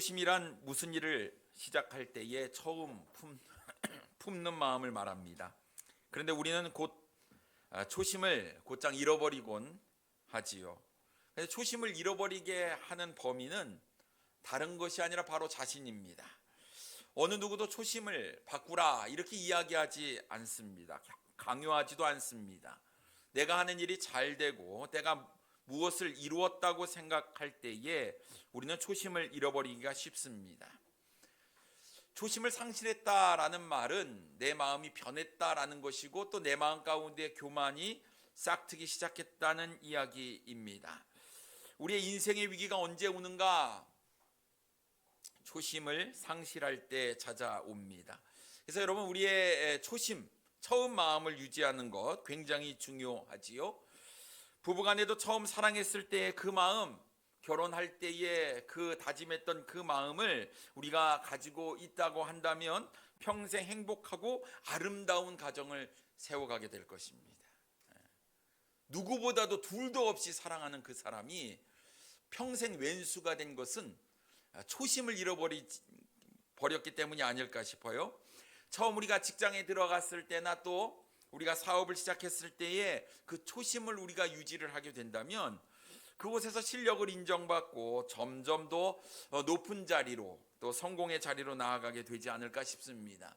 초심이란 무슨 일을 시작할 때에 처음 품는 마음을 말합니다. 그런데 우리는 초심을 곧장 잃어버리곤 하지요. 그래서 초심을 잃어버리게 하는 범인은 다른 것이 아니라 바로 자신입니다. 어느 누구도 초심을 바꾸라 이렇게 이야기하지 않습니다. 강요하지도 않습니다. 내가 하는 일이 잘 되고 내가 무엇을 이루었다고 생각할 때에 우리는 초심을 잃어버리기가 쉽습니다. 초심을 상실했다라는 말은 내 마음이 변했다라는 것이고 또 내 마음 가운데 교만이 싹트기 시작했다는 이야기입니다. 우리의 인생의 위기가 언제 오는가? 초심을 상실할 때 찾아옵니다. 그래서 여러분, 우리의 초심, 처음 마음을 유지하는 것 굉장히 중요하지요. 부부간에도 처음 사랑했을 때의 그 마음, 결혼할 때에 그 다짐했던 그 마음을 우리가 가지고 있다고 한다면 평생 행복하고 아름다운 가정을 세워가게 될 것입니다. 누구보다도 둘도 없이 사랑하는 그 사람이 평생 왼수가 된 것은 초심을 잃어버렸기 때문이 아닐까 싶어요. 처음 우리가 직장에 들어갔을 때나 또 우리가 사업을 시작했을 때에 그 초심을 우리가 유지를 하게 된다면 그곳에서 실력을 인정받고 점점 더 높은 자리로 또 성공의 자리로 나아가게 되지 않을까 싶습니다.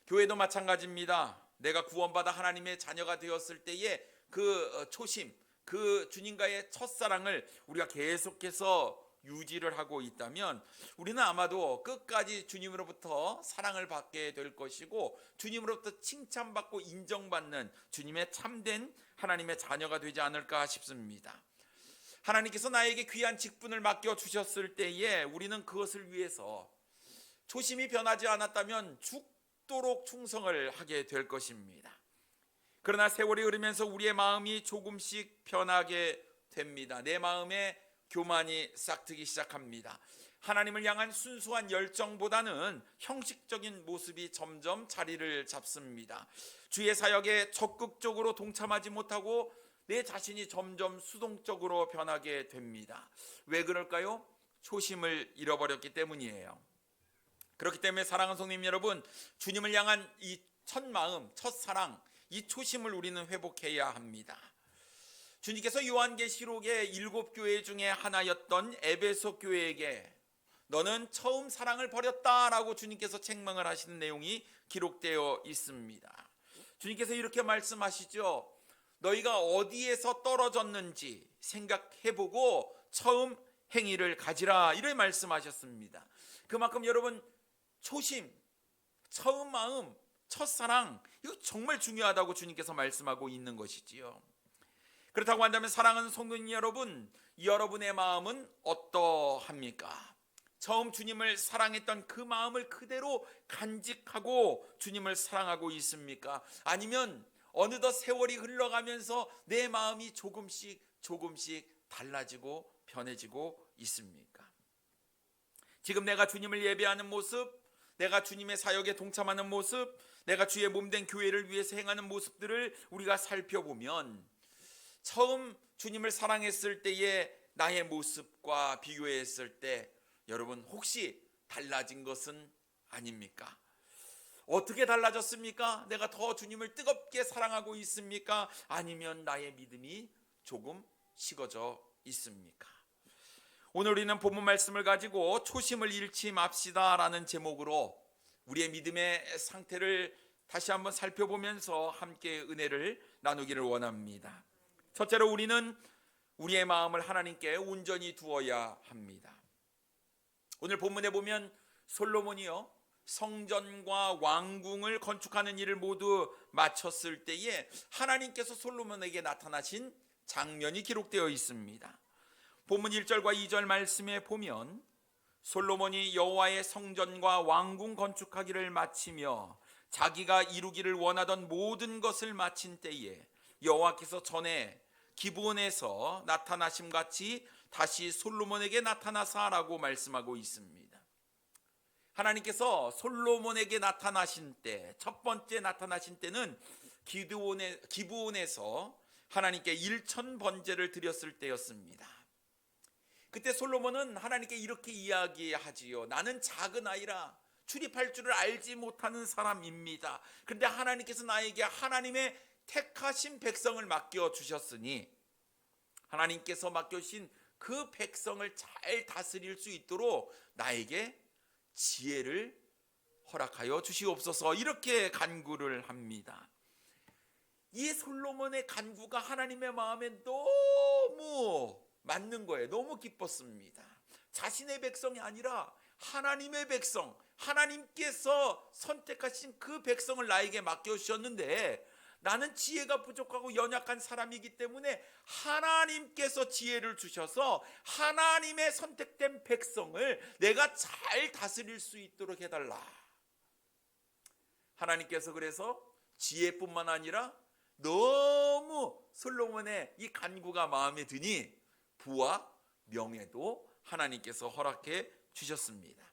교회도 마찬가지입니다. 내가 구원받아 하나님의 자녀가 되었을 때에 그 초심, 그 주님과의 첫사랑을 우리가 계속해서 유지를 하고 있다면 우리는 아마도 끝까지 주님으로부터 사랑을 받게 될 것이고 주님으로부터 칭찬받고 인정받는 주님의 참된 하나님의 자녀가 되지 않을까 싶습니다. 하나님께서 나에게 귀한 직분을 맡겨주셨을 때에 우리는 그것을 위해서 초심이 변하지 않았다면 죽도록 충성을 하게 될 것입니다. 그러나 세월이 흐르면서 우리의 마음이 조금씩 변하게 됩니다. 내 마음에 교만이 싹트기 시작합니다. 하나님을 향한 순수한 열정보다는 형식적인 모습이 점점 자리를 잡습니다. 주의 사역에 적극적으로 동참하지 못하고 내 자신이 점점 수동적으로 변하게 됩니다. 왜 그럴까요? 초심을 잃어버렸기 때문이에요. 그렇기 때문에 사랑하는 성도님 여러분, 주님을 향한 이 첫 마음, 첫 사랑, 이 초심을 우리는 회복해야 합니다. 주님께서 요한계시록의 7교회 중에 하나였던 에베소 교회에게 너는 처음 사랑을 버렸다라고 주님께서 책망을 하시는 내용이 기록되어 있습니다. 주님께서 이렇게 말씀하시죠. 너희가 어디에서 떨어졌는지 생각해보고 처음 행위를 가지라, 이렇게 말씀하셨습니다. 그만큼 여러분, 초심, 처음 마음, 첫사랑, 이거 정말 중요하다고 주님께서 말씀하고 있는 것이지요. 그렇다고 한다면 사랑하는 성도님 여러분, 여러분의 마음은 어떠합니까? 처음 주님을 사랑했던 그 마음을 그대로 간직하고 주님을 사랑하고 있습니까? 아니면 어느덧 세월이 흘러가면서 내 마음이 조금씩 달라지고 변해지고 있습니까? 지금 내가 주님을 예배하는 모습, 내가 주님의 사역에 동참하는 모습, 내가 주의 몸된 교회를 위해서 행하는 모습들을 우리가 살펴보면 처음 주님을 사랑했을 때의 나의 모습과 비교했을 때 여러분 혹시 달라진 것은 아닙니까? 어떻게 달라졌습니까? 내가 더 주님을 뜨겁게 사랑하고 있습니까? 아니면 나의 믿음이 조금 식어져 있습니까? 오늘 우리는 본문 말씀을 가지고 초심을 잃지 맙시다 라는 제목으로 우리의 믿음의 상태를 다시 한번 살펴보면서 함께 은혜를 나누기를 원합니다. 첫째로 우리는 우리의 마음을 하나님께 온전히 두어야 합니다. 오늘 본문에 보면 솔로몬이요, 성전과 왕궁을 건축하는 일을 모두 마쳤을 때에 하나님께서 솔로몬에게 나타나신 장면이 기록되어 있습니다. 본문 1절과 2절 말씀에 보면 솔로몬이 여호와의 성전과 왕궁 건축하기를 마치며 자기가 이루기를 원하던 모든 것을 마친 때에 여호와께서 전에 기브온에서 나타나심 같이 다시 솔로몬에게 나타나사라고 말씀하고 있습니다. 하나님께서 솔로몬에게 나타나신 때, 첫 번째 나타나신 때는 기브온에서 하나님께 1000번제를 드렸을 때였습니다. 그때 솔로몬은 하나님께 이렇게 이야기하지요. 나는 작은 아이라 출입할 줄을 알지 못하는 사람입니다. 그런데 하나님께서 나에게 하나님의 택하신 백성을 맡겨주셨으니 하나님께서 맡겨주신 그 백성을 잘 다스릴 수 있도록 나에게 지혜를 허락하여 주시옵소서, 이렇게 간구를 합니다. 이 솔로몬의 간구가 하나님의 마음에 너무 맞는 거예요. 너무 기뻤습니다. 자신의 백성이 아니라 하나님의 백성, 하나님께서 선택하신 그 백성을 나에게 맡겨주셨는데 나는 지혜가 부족하고 연약한 사람이기 때문에 하나님께서 지혜를 주셔서 하나님의 선택된 백성을 내가 잘 다스릴 수 있도록 해달라. 하나님께서 그래서 지혜뿐만 아니라 너무 솔로몬의 이 간구가 마음에 드니 부와 명예도 하나님께서 허락해 주셨습니다.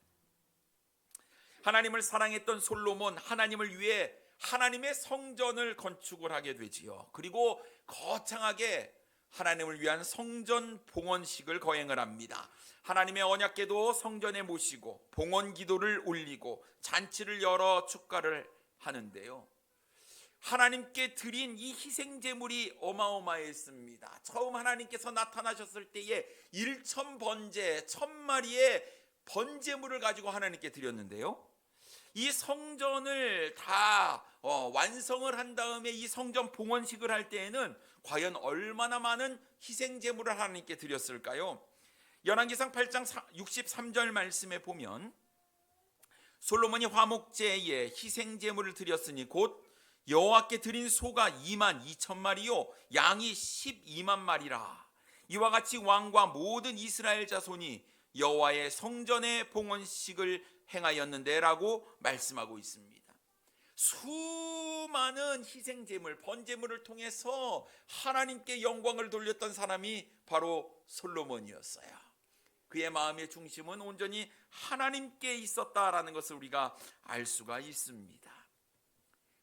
하나님을 사랑했던 솔로몬, 하나님을 위해 하나님의 성전을 건축을 하게 되지요. 그리고 거창하게 하나님을 위한 성전 봉헌식을 거행을 합니다. 하나님의 언약궤도 성전에 모시고 봉헌 기도를 올리고 잔치를 열어 축가를 하는데요. 하나님께 드린 이 희생 제물이 어마어마했습니다. 처음 하나님께서 나타나셨을 때에 1,000번제 1,000마리의 번제물을 가지고 하나님께 드렸는데요. 이 성전을 다 완성을 한 다음에 이 성전 봉헌식을 할 때에는 과연 얼마나 많은 희생 제물을 하나님께 드렸을까요? 열왕기상 8장 63절 말씀에 보면 솔로몬이 화목제에 희생 제물을 드렸으니 곧 여호와께 드린 소가 22,000마리요 양이 12만 마리라. 이와 같이 왕과 모든 이스라엘 자손이 여호와의 성전의 봉헌식을 행하였는데 라고 말씀하고 있습니다. 수많은 희생 제물, 번제물을 통해서 하나님께 영광을 돌렸던 사람이 바로 솔로몬이었어요. 그의 마음의 중심은 온전히 하나님께 있었다라는 것을 우리가 알 수가 있습니다.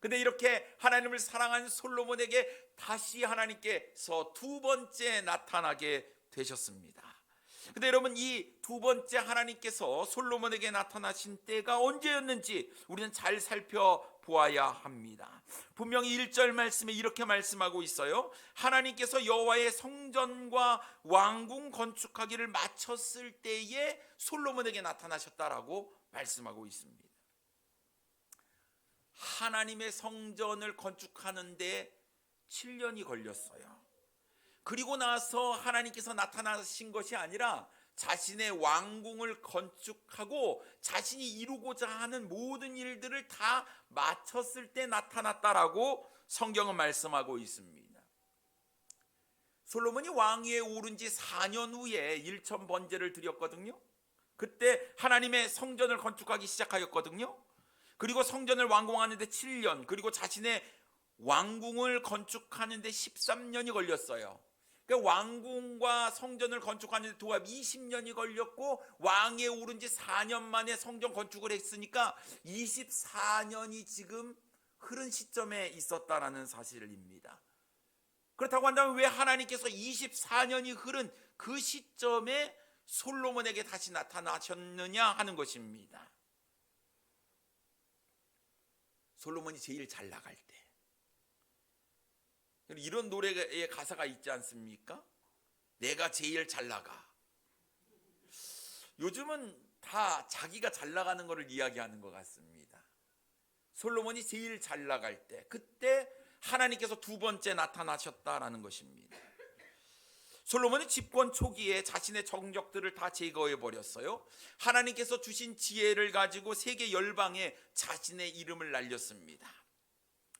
근데 이렇게 하나님을 사랑한 솔로몬에게 다시 하나님께서 두 번째 나타나게 되셨습니다. 근데 여러분, 이 두 번째 하나님께서 솔로몬에게 나타나신 때가 언제였는지 우리는 잘 살펴보아야 합니다. 분명히 1절 말씀에 이렇게 말씀하고 있어요. 하나님께서 여호와의 성전과 왕궁 건축하기를 마쳤을 때에 솔로몬에게 나타나셨다라고 말씀하고 있습니다. 하나님의 성전을 건축하는데 7년이 걸렸어요. 그리고 나서 하나님께서 나타나신 것이 아니라 자신의 왕궁을 건축하고 자신이 이루고자 하는 모든 일들을 다 마쳤을 때 나타났다라고 성경은 말씀하고 있습니다. 솔로몬이 왕위에 오른 지 4년 후에 1,000번제를 드렸거든요. 그때 하나님의 성전을 건축하기 시작하였거든요. 그리고 성전을 완공하는데 7년, 그리고 자신의 왕궁을 건축하는데 13년이 걸렸어요. 그러니까 왕궁과 성전을 건축하는데 도합 20년이 걸렸고 왕에 오른 지 4년 만에 성전 건축을 했으니까 24년이 지금 흐른 시점에 있었다라는 사실입니다. 그렇다고 한다면 왜 하나님께서 24년이 흐른 그 시점에 솔로몬에게 다시 나타나셨느냐 하는 것입니다. 솔로몬이 제일 잘 나갈 때, 이런 노래의 가사가 있지 않습니까? 내가 제일 잘 나가. 요즘은 다 자기가 잘 나가는 것을 이야기하는 것 같습니다. 솔로몬이 제일 잘 나갈 때, 그때 하나님께서 두 번째 나타나셨다라는 것입니다. 솔로몬이 집권 초기에 자신의 정적들을 다 제거해 버렸어요. 하나님께서 주신 지혜를 가지고 세계 열방에 자신의 이름을 날렸습니다.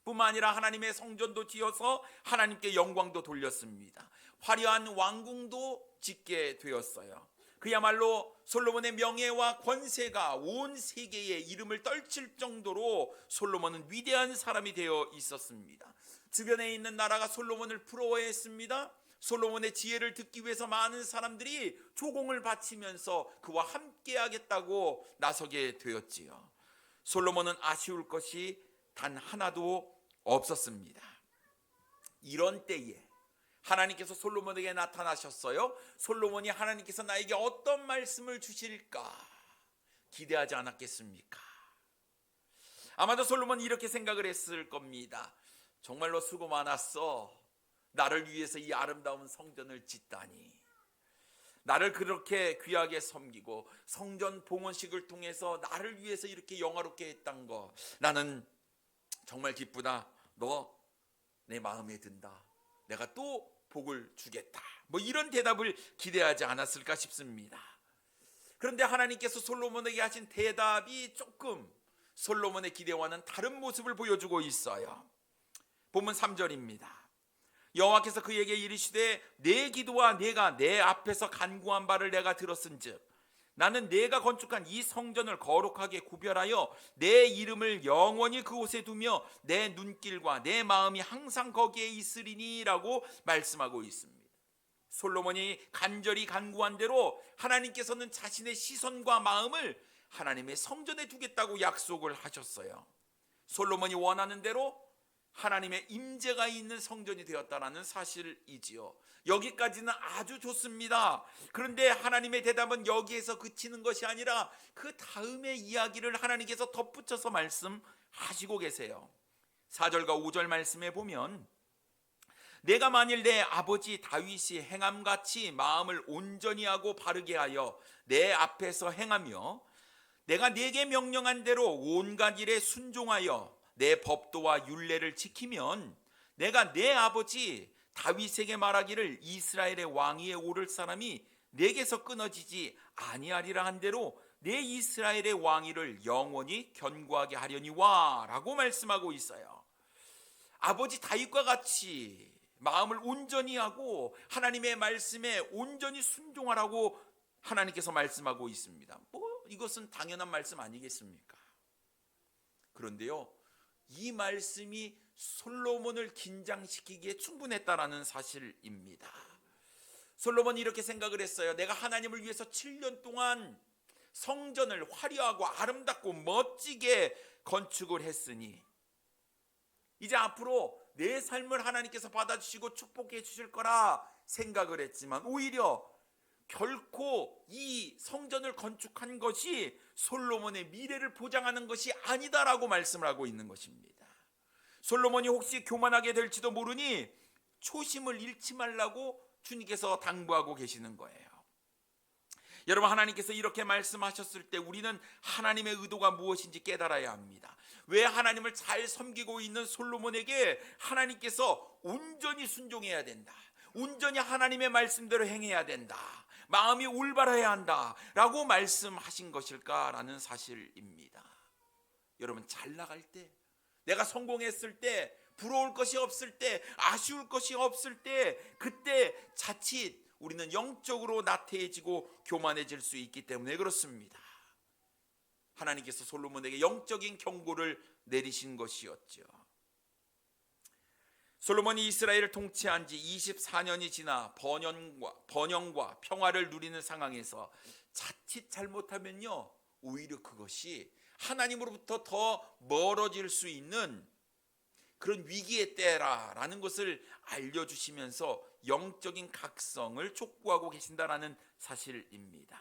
뿐만 아니라 하나님의 성전도 지어서 하나님께 영광도 돌렸습니다. 화려한 왕궁도 짓게 되었어요. 그야말로 솔로몬의 명예와 권세가 온 세계에 이름을 떨칠 정도로 솔로몬은 위대한 사람이 되어 있었습니다. 주변에 있는 나라가 솔로몬을 부러워했습니다. 솔로몬의 지혜를 듣기 위해서 많은 사람들이 조공을 바치면서 그와 함께하겠다고 나서게 되었지요. 솔로몬은 아쉬울 것이 단 하나도 없었습니다. 이런 때에 하나님께서 솔로몬에게 나타나셨어요. 솔로몬이 하나님께서 나에게 어떤 말씀을 주실까 기대하지 않았겠습니까? 아마도 솔로몬이 이렇게 생각을 했을 겁니다. 정말로 수고 많았어. 나를 위해서 이 아름다운 성전을 짓다니. 나를 그렇게 귀하게 섬기고 성전 봉헌식을 통해서 나를 위해서 이렇게 영화롭게 했던 거, 나는 정말 기쁘다. 너 내 마음에 든다. 내가 또 복을 주겠다. 뭐 이런 대답을 기대하지 않았을까 싶습니다. 그런데 하나님께서 솔로몬에게 하신 대답이 조금 솔로몬의 기대와는 다른 모습을 보여주고 있어요. 본문 3절입니다. 여호와께서 그에게 이르시되 내 기도와 내가 내 앞에서 간구한 바를 내가 들었은즉 나는 내가 건축한 이 성전을 거룩하게 구별하여 내 이름을 영원히 그곳에 두며 내 눈길과 내 마음이 항상 거기에 있으리니 라고 말씀하고 있습니다. 솔로몬이 간절히 간구한 대로 하나님께서는 자신의 시선과 마음을 하나님의 성전에 두겠다고 약속을 하셨어요. 솔로몬이 원하는 대로 하나님의 임재가 있는 성전이 되었다라는 사실이지요. 여기까지는 아주 좋습니다. 그런데 하나님의 대답은 여기에서 그치는 것이 아니라 그 다음의 이야기를 하나님께서 덧붙여서 말씀하시고 계세요. 4절과 5절 말씀에 보면 내가 만일 내 아버지 다윗이 행함같이 마음을 온전히 하고 바르게 하여 내 앞에서 행하며 내가 네게 명령한 대로 온갖 일에 순종하여 내 법도와 율례를 지키면 내가 내 아버지 다윗에게 말하기를 이스라엘의 왕위에 오를 사람이 내게서 끊어지지 아니하리라 한 대로 내 이스라엘의 왕위를 영원히 견고하게 하려니와 라고 말씀하고 있어요. 아버지 다윗과 같이 마음을 온전히 하고 하나님의 말씀에 온전히 순종하라고 하나님께서 말씀하고 있습니다. 이것은 당연한 말씀 아니겠습니까? 그런데요, 이 말씀이 솔로몬을 긴장시키기에 충분했다라는 사실입니다. 솔로몬이 이렇게 생각을 했어요. 내가 하나님을 위해서 7년 동안 성전을 화려하고 아름답고 멋지게 건축을 했으니 이제 앞으로 내 삶을 하나님께서 받아주시고 축복해 주실 거라 생각을 했지만 오히려 결코 이 성전을 건축한 것이 솔로몬의 미래를 보장하는 것이 아니다라고 말씀을 하고 있는 것입니다. 솔로몬이 혹시 교만하게 될지도 모르니 초심을 잃지 말라고 주님께서 당부하고 계시는 거예요. 여러분, 하나님께서 이렇게 말씀하셨을 때 우리는 하나님의 의도가 무엇인지 깨달아야 합니다. 왜 하나님을 잘 섬기고 있는 솔로몬에게 하나님께서 온전히 순종해야 된다, 온전히 하나님의 말씀대로 행해야 된다, 마음이 올바라야 한다 라고 말씀하신 것일까라는 사실입니다. 여러분, 잘 나갈 때, 내가 성공했을 때, 부러울 것이 없을 때, 아쉬울 것이 없을 때, 그때 자칫 우리는 영적으로 나태해지고 교만해질 수 있기 때문에 그렇습니다. 하나님께서 솔로몬에게 영적인 경고를 내리신 것이었죠. 솔로몬이 이스라엘을 통치한 지 24년이 지나 번영과 평화를 누리는 상황에서 자칫 잘못하면요, 오히려 그것이 하나님으로부터 더 멀어질 수 있는 그런 위기의 때라라는 것을 알려주시면서 영적인 각성을 촉구하고 계신다라는 사실입니다.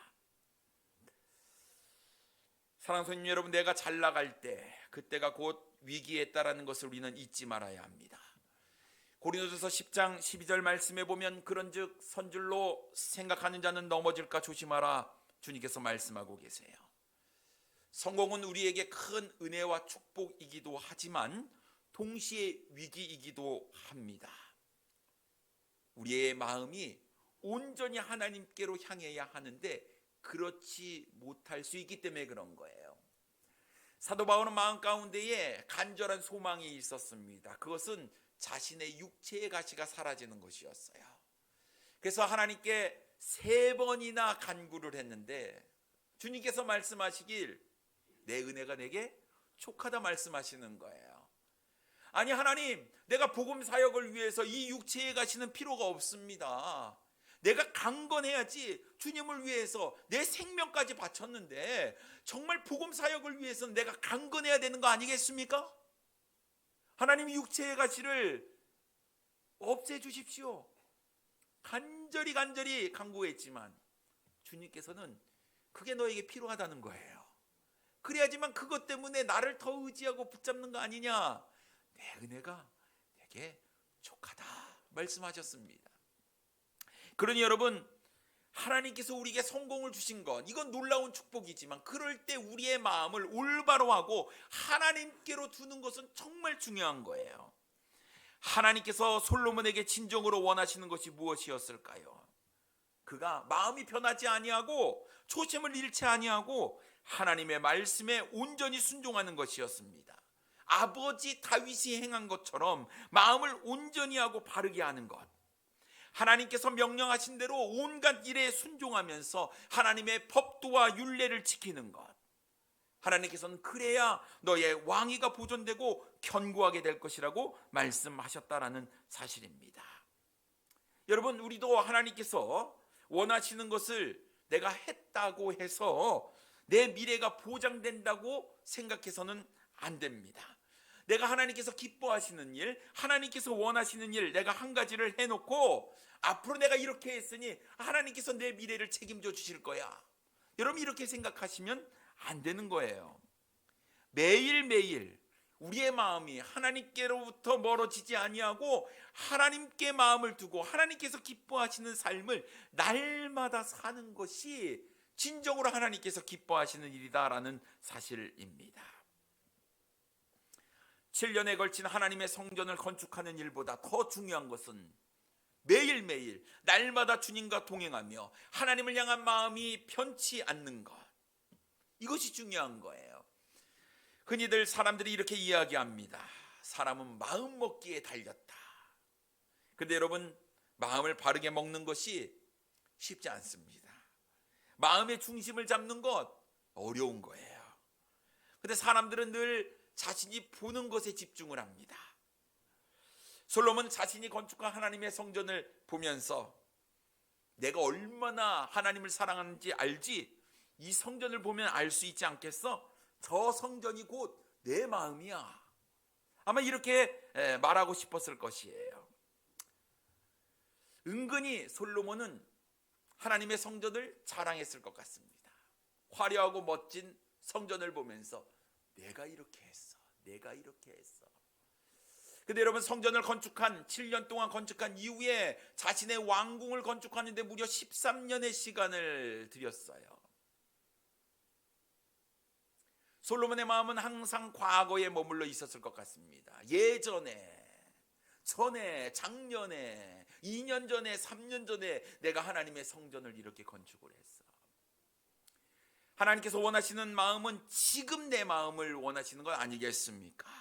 사랑하는 성도 여러분, 내가 잘 나갈 때 그때가 곧 위기에 따라는 것을 우리는 잊지 말아야 합니다. 고린도전서 10장 12절 말씀에 보면 그런즉 선줄로 생각하는 자는 넘어질까 조심하라 주님께서 말씀하고 계세요. 성공은 우리에게 큰 은혜와 축복이기도 하지만 동시에 위기이기도 합니다. 우리의 마음이 온전히 하나님께로 향해야 하는데 그렇지 못할 수 있기 때문에 그런 거예요. 사도 바울은 마음 가운데에 간절한 소망이 있었습니다. 그것은 자신의 육체의 가시가 사라지는 것이었어요. 그래서 하나님께 3번이나 간구를 했는데 주님께서 말씀하시길 내 은혜가 내게 족하다 말씀하시는 거예요. 아니 하나님, 내가 복음 사역을 위해서 이 육체에 가시는 필요가 없습니다. 내가 강건해야지. 주님을 위해서 내 생명까지 바쳤는데 정말 복음 사역을 위해서는 내가 강건해야 되는 거 아니겠습니까? 하나님 육체의 가시를 없애주십시오. 간절히 간구했지만 주님께서는 그게 너에게 필요하다는 거예요. 그래야지만 그것 때문에 나를 더 의지하고 붙잡는 거 아니냐. 내 은혜가 내게 족하다 말씀하셨습니다. 그러니 여러분, 하나님께서 우리에게 성공을 주신 것, 이건 놀라운 축복이지만 그럴 때 우리의 마음을 올바로 하고 하나님께로 두는 것은 정말 중요한 거예요. 하나님께서 솔로몬에게 진정으로 원하시는 것이 무엇이었을까요? 그가 마음이 변하지 아니하고 초심을 잃지 아니하고 하나님의 말씀에 온전히 순종하는 것이었습니다. 아버지 다윗이 행한 것처럼 마음을 온전히 하고 바르게 하는 것, 하나님께서 명령하신 대로 온갖 일에 순종하면서 하나님의 법도와 율례를 지키는 것, 하나님께서는 그래야 너의 왕위가 보존되고 견고하게 될 것이라고 말씀하셨다라는 사실입니다. 여러분, 우리도 하나님께서 원하시는 것을 내가 했다고 해서 내 미래가 보장된다고 생각해서는 안 됩니다. 내가 하나님께서 기뻐하시는 일, 하나님께서 원하시는 일, 내가 한 가지를 해놓고 앞으로 내가 이렇게 했으니 하나님께서 내 미래를 책임져 주실 거야, 여러분 이렇게 생각하시면 안 되는 거예요. 매일매일 우리의 마음이 하나님께로부터 멀어지지 아니하고 하나님께 마음을 두고 하나님께서 기뻐하시는 삶을 날마다 사는 것이 진정으로 하나님께서 기뻐하시는 일이다라는 사실입니다. 7년에 걸친 하나님의 성전을 건축하는 일보다 더 중요한 것은 매일매일 날마다 주님과 동행하며 하나님을 향한 마음이 변치 않는 것, 이것이 중요한 거예요. 흔히들 사람들이 이렇게 이야기합니다. 사람은 마음 먹기에 달렸다. 그런데 여러분, 마음을 바르게 먹는 것이 쉽지 않습니다. 마음의 중심을 잡는 것 어려운 거예요. 그런데 사람들은 늘 자신이 보는 것에 집중을 합니다. 솔로몬 자신이 건축한 하나님의 성전을 보면서 내가 얼마나 하나님을 사랑하는지 알지? 이 성전을 보면 알 수 있지 않겠어? 저 성전이 곧 내 마음이야. 아마 이렇게 말하고 싶었을 것이에요. 은근히 솔로몬은 하나님의 성전을 자랑했을 것 같습니다. 화려하고 멋진 성전을 보면서 내가 이렇게 했어, 내가 이렇게 했어. 근데 여러분, 성전을 건축한 7년 동안 건축한 이후에 자신의 왕궁을 건축하는데 무려 13년의 시간을 들였어요. 솔로몬의 마음은 항상 과거에 머물러 있었을 것 같습니다. 예전에, 전에, 작년에, 2년 전에, 3년 전에 내가 하나님의 성전을 이렇게 건축을 했어. 하나님께서 원하시는 마음은 지금 내 마음을 원하시는 것 아니겠습니까?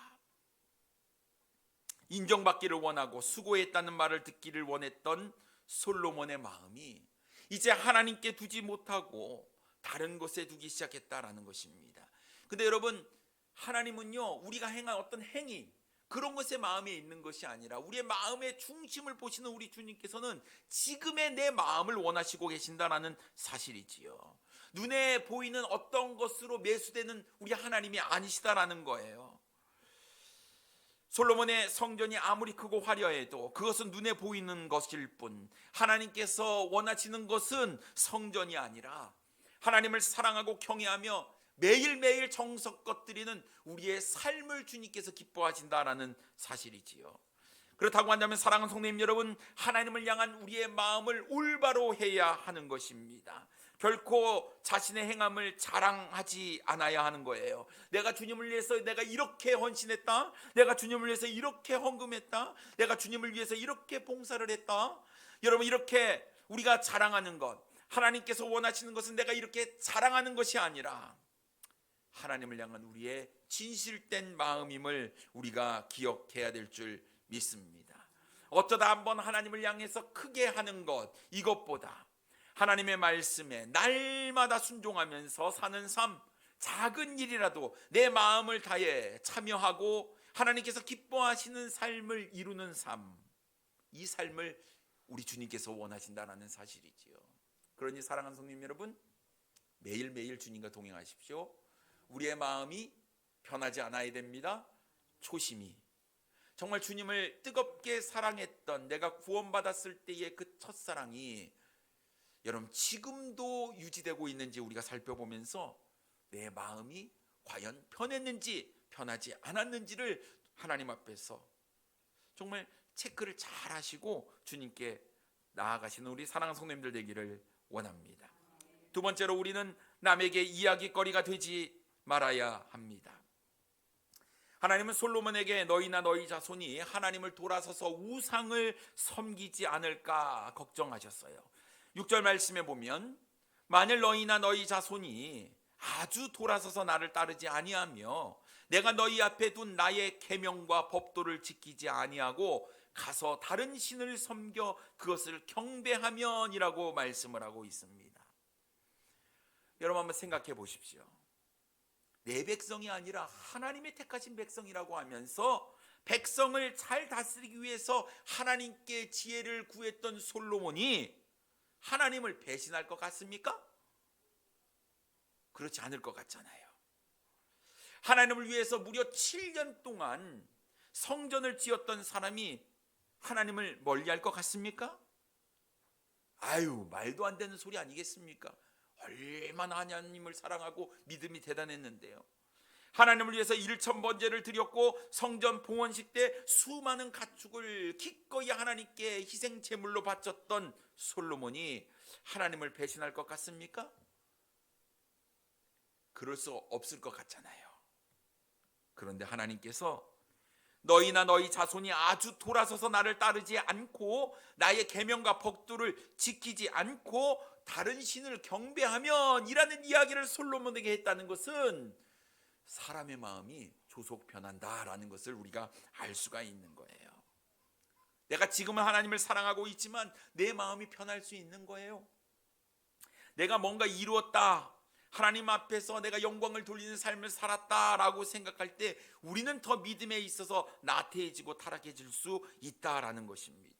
인정받기를 원하고 수고했다는 말을 듣기를 원했던 솔로몬의 마음이 이제 하나님께 두지 못하고 다른 곳에 두기 시작했다라는 것입니다. 근데 여러분, 하나님은요, 우리가 행한 어떤 행위, 그런 것에 마음에 있는 것이 아니라 우리의 마음의 중심을 보시는 우리 주님께서는 지금의 내 마음을 원하시고 계신다라는 사실이지요. 눈에 보이는 어떤 것으로 매수되는 우리 하나님이 아니시다라는 거예요. 솔로몬의 성전이 아무리 크고 화려해도 그것은 눈에 보이는 것일 뿐, 하나님께서 원하시는 것은 성전이 아니라 하나님을 사랑하고 경외하며 매일매일 정성껏 드리는 우리의 삶을 주님께서 기뻐하신다라는 사실이지요. 그렇다고 한다면 사랑하는 성도님 여러분, 하나님을 향한 우리의 마음을 올바로 해야 하는 것입니다. 결코 자신의 행함을 자랑하지 않아야 하는 거예요. 내가 주님을 위해서 내가 이렇게 헌신했다, 내가 주님을 위해서 이렇게 헌금했다, 내가 주님을 위해서 이렇게 봉사를 했다. 여러분, 이렇게 우리가 자랑하는 것, 하나님께서 원하시는 것은 내가 이렇게 자랑하는 것이 아니라 하나님을 향한 우리의 진실된 마음임을 우리가 기억해야 될 줄 믿습니다. 어쩌다 한번 하나님을 향해서 크게 하는 것, 이것보다 하나님의 말씀에 날마다 순종하면서 사는 삶, 작은 일이라도 내 마음을 다해 참여하고 하나님께서 기뻐하시는 삶을 이루는 삶, 이 삶을 우리 주님께서 원하신다는 사실이지요. 그러니 사랑하는 성도님 여러분, 매일매일 주님과 동행하십시오. 우리의 마음이 변하지 않아야 됩니다. 초심이, 정말 주님을 뜨겁게 사랑했던 내가 구원받았을 때의 그 첫사랑이 여러분 지금도 유지되고 있는지 우리가 살펴보면서 내 마음이 과연 편했는지 편하지 않았는지를 하나님 앞에서 정말 체크를 잘 하시고 주님께 나아가시는 우리 사랑하는 성도님들 되기를 원합니다. 두 번째로 우리는 남에게 이야기거리가 되지 말아야 합니다. 하나님은 솔로몬에게 너희나 너희 자손이 하나님을 돌아서서 우상을 섬기지 않을까 걱정하셨어요. 6절 말씀에 보면 만일 너희나 너희 자손이 아주 돌아서서 나를 따르지 아니하며 내가 너희 앞에 둔 나의 계명과 법도를 지키지 아니하고 가서 다른 신을 섬겨 그것을 경배하면이라고 말씀을 하고 있습니다. 여러분 한번 생각해 보십시오. 내 백성이 아니라 하나님의 택하신 백성이라고 하면서 백성을 잘 다스리기 위해서 하나님께 지혜를 구했던 솔로몬이 하나님을 배신할 것 같습니까? 그렇지 않을 것 같잖아요. 하나님을 위해서 무려 7년 동안 성전을 지었던 사람이 하나님을 멀리할 것 같습니까? 아유, 말도 안 되는 소리 아니겠습니까? 얼마나 하나님을 사랑하고 믿음이 대단했는데요. 하나님을 위해서 1,000번제를 드렸고 성전 봉헌식 때 수많은 가축을 기꺼이 하나님께 희생 제물로 바쳤던 솔로몬이 하나님을 배신할 것 같습니까? 그럴 수 없을 것 같잖아요. 그런데 하나님께서 너희나 너희 자손이 아주 돌아서서 나를 따르지 않고 나의 계명과 법도를 지키지 않고 다른 신을 경배하면 이라는 이야기를 솔로몬에게 했다는 것은 사람의 마음이 조속 변한다라는 것을 우리가 알 수가 있는 거예요. 내가 지금은 하나님을 사랑하고 있지만 내 마음이 변할 수 있는 거예요. 내가 뭔가 이루었다, 하나님 앞에서 내가 영광을 돌리는 삶을 살았다라고 생각할 때 우리는 더 믿음에 있어서 나태해지고 타락해질 수 있다라는 것입니다.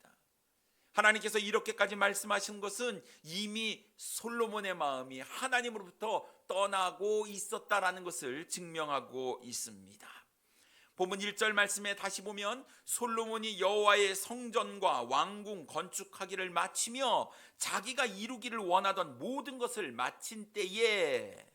하나님께서 이렇게까지 말씀하신 것은 이미 솔로몬의 마음이 하나님으로부터 떠나고 있었다라는 것을 증명하고 있습니다. 본문 1절 말씀에 다시 보면 솔로몬이 여호와의 성전과 왕궁 건축하기를 마치며 자기가 이루기를 원하던 모든 것을 마친 때에,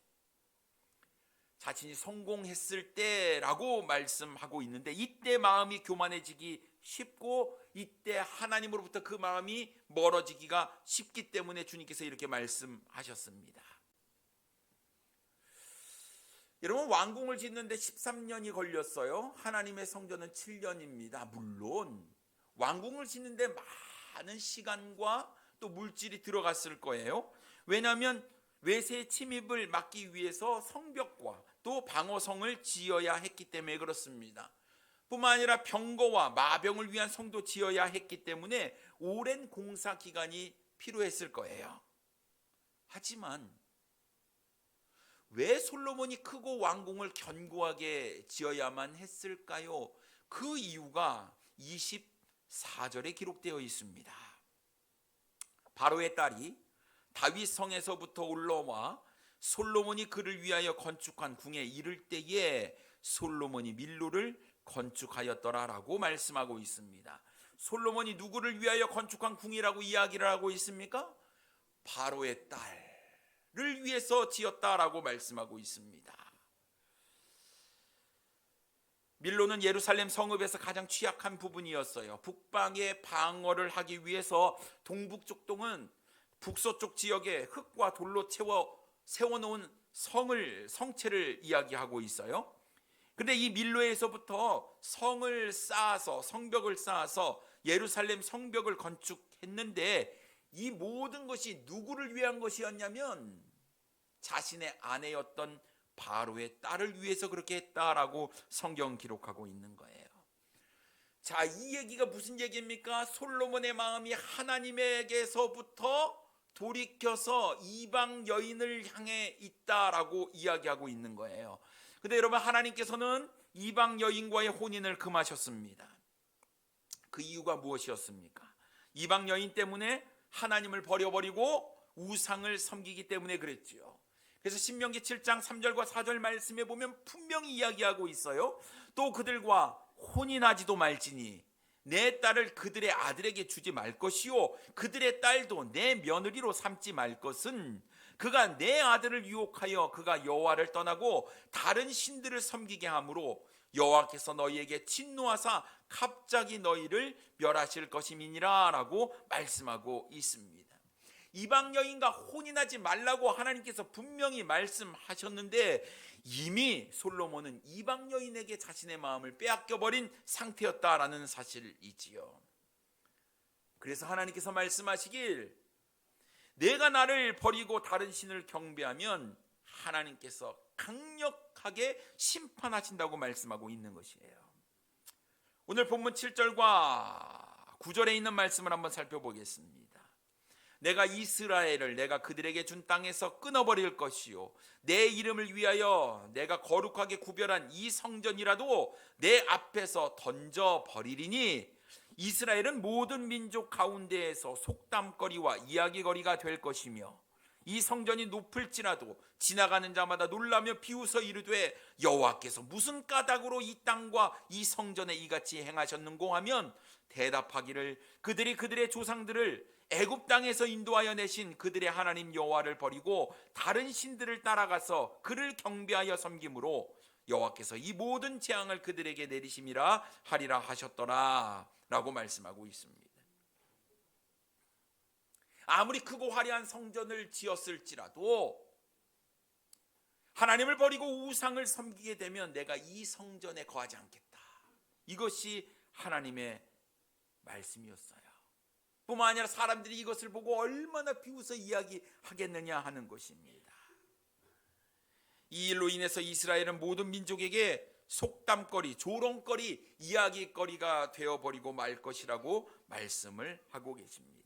자신이 성공했을 때라고 말씀하고 있는데 이때 마음이 교만해지기 쉽고 이때 하나님으로부터 그 마음이 멀어지기가 쉽기 때문에 주님께서 이렇게 말씀하셨습니다. 여러분, 왕궁을 짓는데 13년이 걸렸어요. 하나님의 성전은 7년입니다. 물론 왕궁을 짓는데 많은 시간과 또 물질이 들어갔을 거예요. 왜냐하면 외세의 침입을 막기 위해서 성벽과 또 방어성을 지어야 했기 때문에 그렇습니다. 뿐만 아니라 병거와 마병을 위한 성도 지어야 했기 때문에 오랜 공사 기간이 필요했을 거예요. 하지만 왜 솔로몬이 크고 왕궁을 견고하게 지어야만 했을까요? 그 이유가 24절에 기록되어 있습니다. 바로의 딸이 다윗 성에서부터 올라와 솔로몬이 그를 위하여 건축한 궁에 이를 때에 솔로몬이 밀로를 건축하였더라라고 말씀하고 있습니다. 솔로몬이 누구를 위하여 건축한 궁이라고 이야기를 하고 있습니까? 바로의 딸을 위해서 지었다라고 말씀하고 있습니다. 밀로는 예루살렘 성읍에서 가장 취약한 부분이었어요. 북방의 방어를 하기 위해서 동북쪽 동은 북서쪽 지역에 흙과 돌로 세워놓은 성체를 이야기하고 있어요. 근데 이 밀로에서부터 성을 쌓아서, 성벽을 쌓아서 예루살렘 성벽을 건축했는데 이 모든 것이 누구를 위한 것이었냐면 자신의 아내였던 바로의 딸을 위해서 그렇게 했다라고 성경 기록하고 있는 거예요. 자, 이 얘기가 무슨 얘기입니까? 솔로몬의 마음이 하나님에게서부터 돌이켜서 이방 여인을 향해 있다라고 이야기하고 있는 거예요. 근데 여러분, 하나님께서는 이방 여인과의 혼인을 금하셨습니다. 그 이유가 무엇이었습니까? 이방 여인 때문에 하나님을 버려버리고 우상을 섬기기 때문에 그랬지요. 그래서 신명기 7장 3절과 4절 말씀에 보면 분명히 이야기하고 있어요. 또 그들과 혼이 나지도 말지니 내 딸을 그들의 아들에게 주지 말 것이요 그들의 딸도 내 며느리로 삼지 말 것은 그가 내 아들을 유혹하여 그가 여호와를 떠나고 다른 신들을 섬기게 하므로 여호와께서 너희에게 진노하사 갑자기 너희를 멸하실 것임이니라 라고 말씀하고 있습니다. 이방 여인과 혼이 나지 말라고 하나님께서 분명히 말씀하셨는데 이미 솔로몬은 이방 여인에게 자신의 마음을 빼앗겨버린 상태였다라는 사실이지요. 그래서 하나님께서 말씀하시길 내가 나를 버리고 다른 신을 경배하면 하나님께서 강력하게 심판하신다고 말씀하고 있는 것이에요. 오늘 본문 7절과 9절에 있는 말씀을 한번 살펴보겠습니다. 내가 이스라엘을 내가 그들에게 준 땅에서 끊어버릴 것이요 내 이름을 위하여 내가 거룩하게 구별한 이 성전이라도 내 앞에서 던져버리리니 이스라엘은 모든 민족 가운데에서 속담거리와 이야기거리가 될 것이며 이 성전이 높을지라도 지나가는 자마다 놀라며 비웃어 이르되 여호와께서 무슨 까닭으로 이 땅과 이 성전에 이같이 행하셨는고 하면 대답하기를 그들이 그들의 조상들을 애굽 땅에서 인도하여 내신 그들의 하나님 여호와를 버리고 다른 신들을 따라가서 그를 경배하여 섬김으로 여호와께서 이 모든 재앙을 그들에게 내리심이라 하리라 하셨더라 라고 말씀하고 있습니다. 아무리 크고 화려한 성전을 지었을지라도 하나님을 버리고 우상을 섬기게 되면 내가 이 성전에 거하지 않겠다. 이것이 하나님의 말씀이었어요. 뿐만 아니라 사람들이 이것을 보고 얼마나 비웃어 이야기하겠느냐 하는 것입니다. 이 일로 인해서 이스라엘은 모든 민족에게 속담거리, 조롱거리, 이야기거리가 되어버리고 말 것이라고 말씀을 하고 계십니다.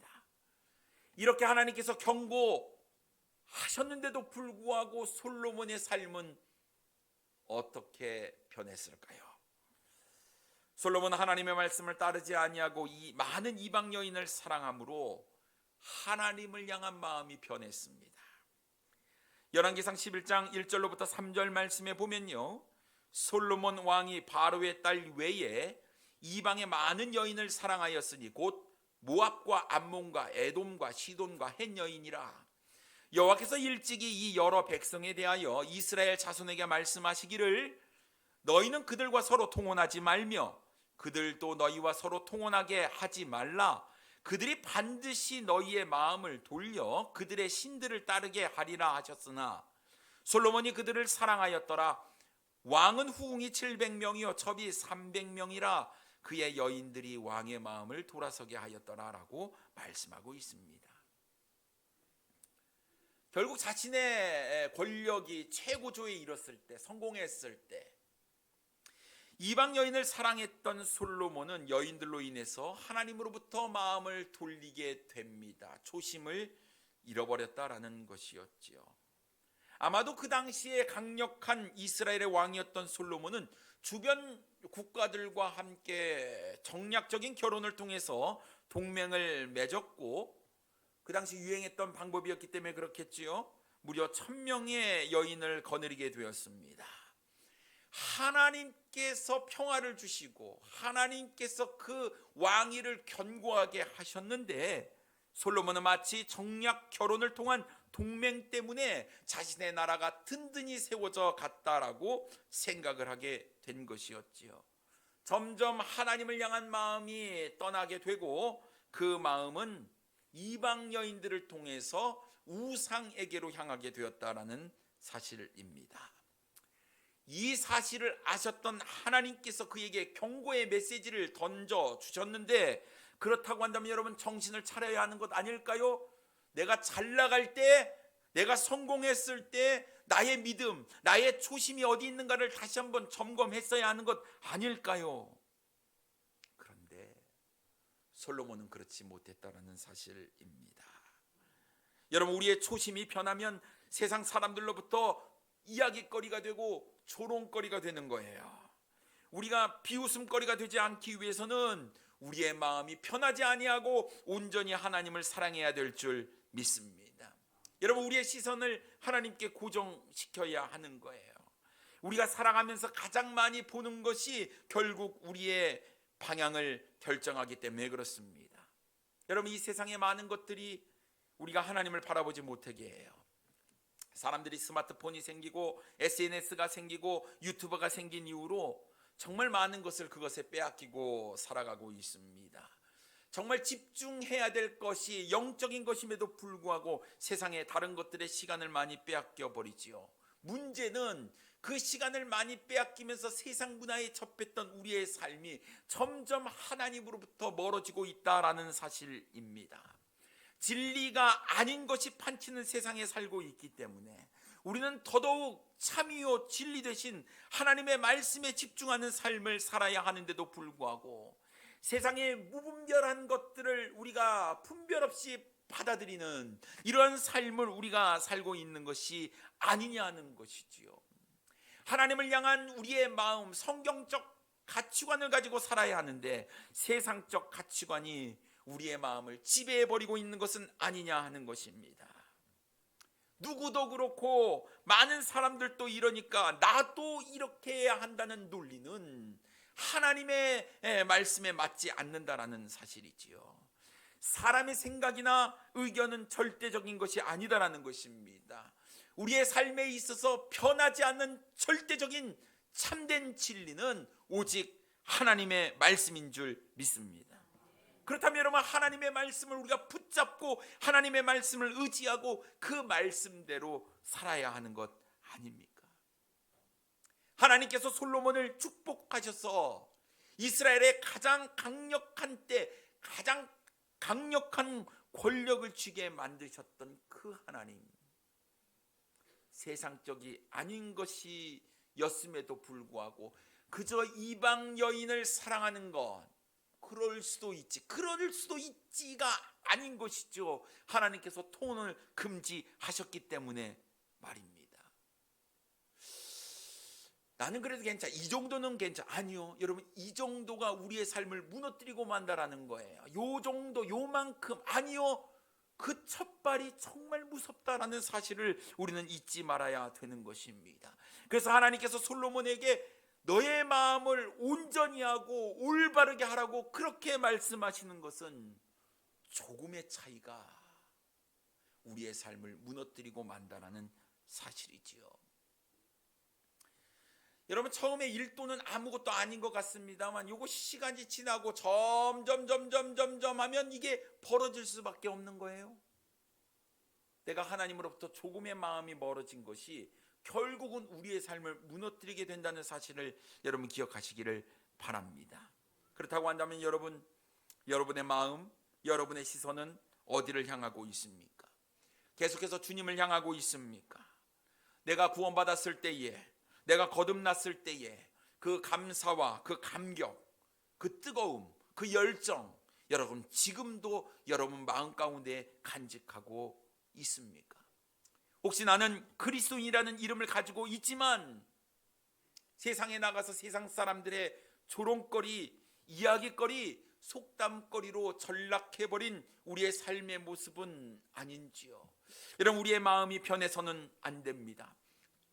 이렇게 하나님께서 경고하셨는데도 불구하고 솔로몬의 삶은 어떻게 변했을까요? 솔로몬은 하나님의 말씀을 따르지 아니하고 이 많은 이방 여인을 사랑함으로 하나님을 향한 마음이 변했습니다. 열왕기상 11장 1절로부터 3절 말씀에 보면요, 솔로몬 왕이 바로의 딸 외에 이방의 많은 여인을 사랑하였으니 곧 모압과 암몬과 에돔과 시돈과 헷 여인이라. 여호와께서 일찍이 이 여러 백성에 대하여 이스라엘 자손에게 말씀하시기를 너희는 그들과 서로 통혼하지 말며 그들도 너희와 서로 통혼하게 하지 말라. 그들이 반드시 너희의 마음을 돌려 그들의 신들을 따르게 하리라 하셨으나 솔로몬이 그들을 사랑하였더라. 왕은 후궁이 700명이요 첩이 300명이라 그의 여인들이 왕의 마음을 돌아서게 하였더라라고 말씀하고 있습니다. 결국 자신의 권력이 최고조에 이뤘을 때, 성공했을 때 이방 여인을 사랑했던 솔로몬은 여인들로 인해서 하나님으로부터 마음을 돌리게 됩니다. 초심을 잃어버렸다라는 것이었지요. 아마도 그 당시에 강력한 이스라엘의 왕이었던 솔로몬은 주변 국가들과 함께 정략적인 결혼을 통해서 동맹을 맺었고 그 당시 유행했던 방법이었기 때문에 그렇겠지요. 무려 1000명의 여인을 거느리게 되었습니다. 하나님께서 평화를 주시고 하나님께서 그 왕위를 견고하게 하셨는데 솔로몬은 마치 정략 결혼을 통한 동맹 때문에 자신의 나라가 든든히 세워져 갔다라고 생각을 하게 된 것이었지요. 점점 하나님을 향한 마음이 떠나게 되고 그 마음은 이방 여인들을 통해서 우상에게로 향하게 되었다라는 사실입니다. 이 사실을 아셨던 하나님께서 그에게 경고의 메시지를 던져 주셨는데 그렇다고 한다면 여러분 정신을 차려야 하는 것 아닐까요? 내가 잘 나갈 때, 내가 성공했을 때 나의 믿음, 나의 초심이 어디 있는가를 다시 한번 점검했어야 하는 것 아닐까요? 그런데 솔로몬은 그렇지 못했다라는 사실입니다. 여러분, 우리의 초심이 변하면 세상 사람들로부터 이야기거리가 되고 조롱거리가 되는 거예요. 우리가 비웃음거리가 되지 않기 위해서는 우리의 마음이 편하지 아니하고 온전히 하나님을 사랑해야 될 줄 믿습니다. 여러분, 우리의 시선을 하나님께 고정시켜야 하는 거예요. 우리가 살아가면서 가장 많이 보는 것이 결국 우리의 방향을 결정하기 때문에 그렇습니다. 여러분, 이 세상의 많은 것들이 우리가 하나님을 바라보지 못하게 해요. 사람들이 스마트폰이 생기고 SNS가 생기고 유튜버가 생긴 이후로 정말 많은 것을 그것에 빼앗기고 살아가고 있습니다. 정말 집중해야 될 것이 영적인 것임에도 불구하고 세상의 다른 것들의 시간을 많이 빼앗겨 버리지요. 문제는 그 시간을 많이 빼앗기면서 세상 문화에 접했던 우리의 삶이 점점 하나님으로부터 멀어지고 있다라는 사실입니다. 진리가 아닌 것이 판치는 세상에 살고 있기 때문에 우리는 더더욱 참이요 진리 대신 하나님의 말씀에 집중하는 삶을 살아야 하는데도 불구하고 세상의 무분별한 것들을 우리가 분별 없이 받아들이는 이러한 삶을 우리가 살고 있는 것이 아니냐는 것이지요. 하나님을 향한 우리의 마음, 성경적 가치관을 가지고 살아야 하는데 세상적 가치관이 우리의 마음을 지배해버리고 있는 것은 아니냐 하는 것입니다. 누구도 그렇고 많은 사람들도 이러니까 나도 이렇게 해야 한다는 논리는 하나님의 말씀에 맞지 않는다라는 사실이지요. 사람의 생각이나 의견은 절대적인 것이 아니다라는 것입니다. 우리의 삶에 있어서 변하지 않는 절대적인 참된 진리는 오직 하나님의 말씀인 줄 믿습니다. 그렇다면 여러분, 하나님의 말씀을 우리가 붙잡고 하나님의 말씀을 의지하고 그 말씀대로 살아야 하는 것 아닙니까? 하나님께서 솔로몬을 축복하셔서 이스라엘의 가장 강력한 때 가장 강력한 권력을 쥐게 만드셨던 그 하나님, 세상적이 아닌 것이었음에도 불구하고 그저 이방 여인을 사랑하는 것, 그럴 수도 있지가 아닌 것이죠. 하나님께서 통혼을 금지하셨기 때문에 말입니다. 나는 그래도 괜찮아, 이 정도는 괜찮아. 아니요, 여러분, 이 정도가 우리의 삶을 무너뜨리고 만다라는 거예요. 요 정도, 요만큼, 아니요, 그 첫발이 정말 무섭다라는 사실을 우리는 잊지 말아야 되는 것입니다. 그래서 하나님께서 솔로몬에게 너의 마음을 온전히 하고 올바르게 하라고 그렇게 말씀하시는 것은 조금의 차이가 우리의 삶을 무너뜨리고 만다라는 사실이지요. 여러분, 처음에 일도는 아무것도 아닌 것 같습니다만 요거 시간이 지나고 점점 하면 이게 벌어질 수밖에 없는 거예요. 내가 하나님으로부터 조금의 마음이 멀어진 것이 결국은 우리의 삶을 무너뜨리게 된다는 사실을 여러분 기억하시기를 바랍니다. 그렇다고 한다면 여러분의 마음, 여러분의 시선은 어디를 향하고 있습니까? 계속해서 주님을 향하고 있습니까? 내가 구원받았을 때에, 내가 거듭났을 때에 그 감사와 그 감격, 그 뜨거움, 그 열정, 여러분 지금도 여러분 마음 가운데 간직하고 있습니까? 혹시 나는 그리스도인이라는 이름을 가지고 있지만 세상에 나가서 세상 사람들의 조롱거리, 이야기거리, 속담거리로 전락해버린 우리의 삶의 모습은 아닌지요? 여러분, 우리의 마음이 변해서는 안 됩니다.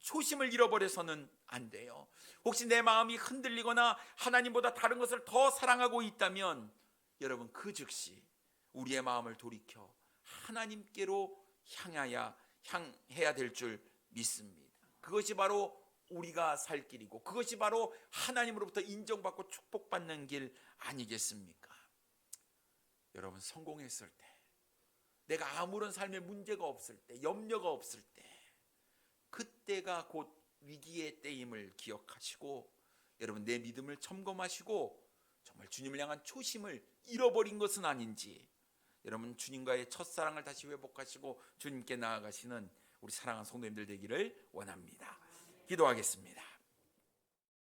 초심을 잃어버려서는 안 돼요. 혹시 내 마음이 흔들리거나 하나님보다 다른 것을 더 사랑하고 있다면 여러분, 그 즉시 우리의 마음을 돌이켜 하나님께로 향해야 될 줄 믿습니다. 그것이 바로 우리가 살 길이고 그것이 바로 하나님으로부터 인정받고 축복받는 길 아니겠습니까? 여러분, 성공했을 때, 내가 아무런 삶에 문제가 없을 때, 염려가 없을 때, 그때가 곧 위기의 때임을 기억하시고 여러분 내 믿음을 점검하시고 정말 주님을 향한 초심을 잃어버린 것은 아닌지 여러분 주님과의 첫사랑을 다시 회복하시고 주님께 나아가시는 우리 사랑하는 성도님들 되기를 원합니다. 기도하겠습니다.